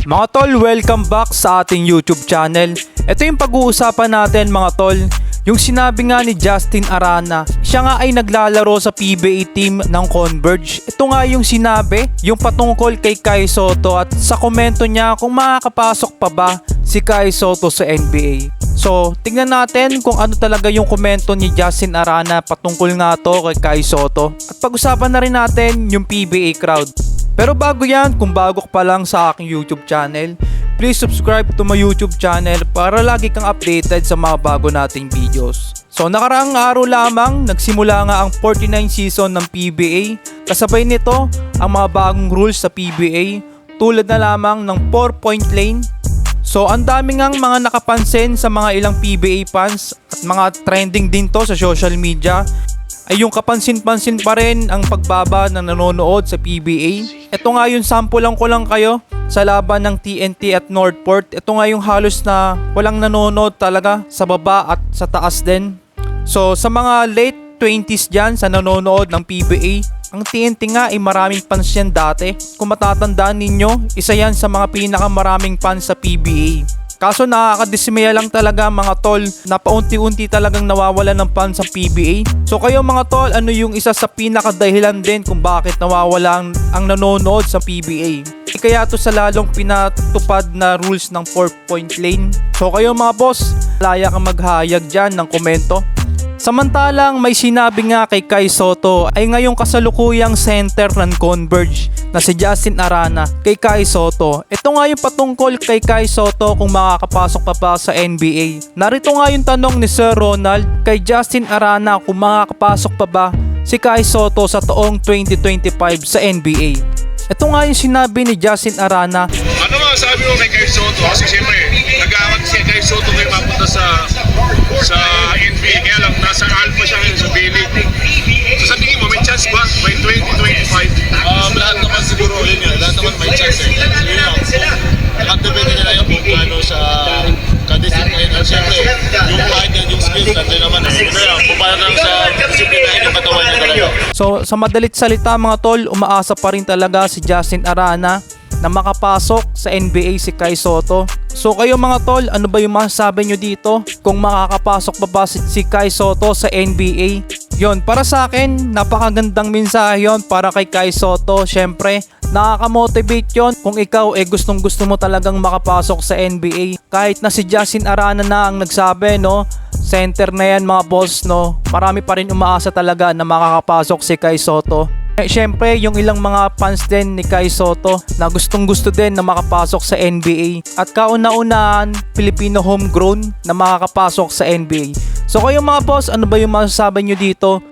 Mga tol, welcome back sa ating YouTube channel. Ito yung pag-uusapan natin mga tol. Yung sinabi nga ni Justin Arana, siya nga ay naglalaro sa PBA team ng Converge. Ito nga yung sinabi, yung patungkol kay Kai Sotto at sa komento niya kung makakapasok pa ba si Kai Sotto sa NBA. So, tingnan natin kung ano talaga yung komento ni Justin Arana patungkol nga to kay Kai Sotto. At pag-usapan na rin natin yung PBA crowd. Pero bago yan, kung bago ka pa lang sa aking YouTube channel, please subscribe to my YouTube channel para lagi kang updated sa mga bago nating videos. So nakaraang araw lamang, nagsimula nga ang 49 season ng PBA. Kasabay nito ang mga bagong rules sa PBA tulad na lamang ng 4-point lane. So ang dami ngang mga nakapansin sa mga ilang PBA fans at mga trending din to sa social media ay yung kapansin-pansin pa rin ang pagbaba ng nanonood sa PBA. Ito nga yung sample lang ko lang kayo sa laban ng TNT at Northport. Ito nga yung halos na walang nanonood talaga sa baba at sa taas din. So sa mga late 20s dyan sa nanonood ng PBA, ang TNT nga ay maraming fans yan dati. Kung matatandaan ninyo, isa yan sa mga pinakamaraming fans sa PBA. Kaso nakakadismaya lang talaga mga tol na paunti-unti talagang nawawalan ng fans sa PBA. So kayo mga tol, ano yung isa sa pinakadahilan din kung bakit nawawala ang nanonood sa PBA? Kaya to sa lalong pinatupad na rules ng 4-point lane. So kayo mga boss, laya ka maghayag dyan ng komento. Samantalang may sinabi nga kay Kai Sotto ay ngayong kasalukuyang center ng Converge na si Justin Arana kay Kai Sotto. Ito nga yung patungkol kay Kai Sotto kung makakapasok pa ba sa NBA. Narito nga yung tanong ni Sir Ronald kay Justin Arana kung makakapasok pa ba si Kai Sotto sa taong 2025 sa NBA. Ito nga yung sinabi ni Justin Arana. Ano nga sabi mo kay Kai Sotto? Kasi siyempre, nag-aawag si Kai Sotto ngayon mapunta sa NBA. Kaya lang, nasa alpha siya ngayon sa B-League. So sa tingin mo, may chance ba by 2025? Lahat naman siguro yun yun. Lahat naman may chance eh. So yun lang. Nakatipin nila yung kung ano sa kadisiplin. At syempre, yung mind and yung skills natin naman. Kaya pumayag lang sa disiplinahin yung katawan niya talaga. So sa madalit salita mga tol, umaasa pa rin talaga si Justin Arana na makapasok sa NBA si Kai Sotto. So kayo mga tol, ano ba yung masasabi nyo dito? Kung makakapasok pa ba si Kai Sotto sa NBA? Yon, para sa akin, napakagandang mensahe yon para kay Kai Sotto. Syempre, nakaka-motivate yon kung ikaw gustong gusto mo talagang makapasok sa NBA. Kahit na si Justin Arana na ang nagsabi, no, center na yan mga boss, no, marami pa rin umaasa talaga na makakapasok si Kai Sotto. Siyempre, yung ilang mga fans din ni Kai Sotto na gustong gusto din na makapasok sa NBA. At kauna-unahan, Filipino homegrown na makakapasok sa NBA. So kayo mga boss, ano ba yung masasabi nyo dito?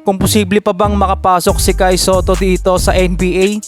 Kung posible pa bang makapasok si Kai Sotto dito sa NBA?